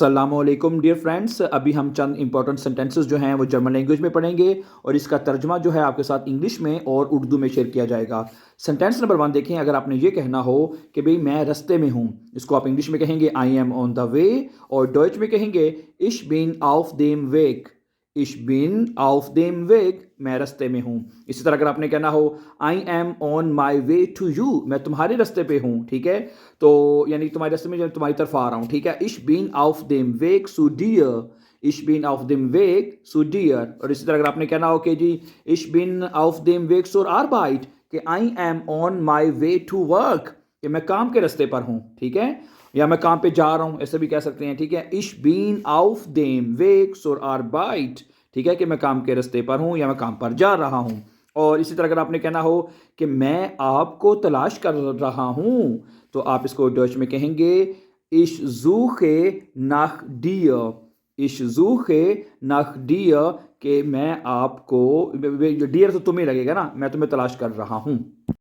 अस्सलामुअलैकुम dear friends. अभी हम चंद इंपॉर्टेंट सेंटेंसेस जो हैं वो जर्मन लैंग्वेज में पढ़ेंगे और इसका तर्जमा जो है आपके साथ इंग्लिश में और उर्दू में शेयर किया जाएगा। सेंटेंस नंबर 1 देखें। अगर आपने ये कहना हो कि भाई मैं रास्ते में हूँ, इसको आप इंग्लिश में कहेंगे आई एम ऑन द वे, और डॉइच में कहेंगे इश बिन ऑफ देम वेग। इश बिन ऑफ देम वेग, मैं रास्ते में हूँ। इसी तरह अगर आपने कहना हो I am on my way to you, मैं तुम्हारे रास्ते पे हूँ, ठीक है, तो यानी तुम्हारे रास्ते में, तुम्हारी तरफ आ रहा हूँ, ठीक है। इश बीन ऑफ देम वेग सू डियर, इश बीन ऑफ देम वेग सू डियर। और इसी तरह अगर आपने कहना हो कि जी इश बीन ऑफ देम वेग सुर आरबाइट, कि I am on my way to work, कि मैं काम के रास्ते पर हूँ, ठीक है, या मैं काम पे जा रहा हूँ, ऐसे भी कह सकते हैं, ठीक है। इश बीन ऑफ देम वेग सुर आरबाइट, ठीक है, कि मैं काम के रास्ते पर हूँ या मैं काम पर जा रहा हूँ। और इसी तरह अगर आपने कहना हो कि मैं आपको तलाश कर रहा हूँ, तो आप इसको डच में कहेंगे इश ज़ूखे nach dir, इश ज़ूखे nach dir, कि मैं आपको, डियर तो तुम्हें लगेगा ना, मैं तुम्हें तलाश कर रहा हूँ।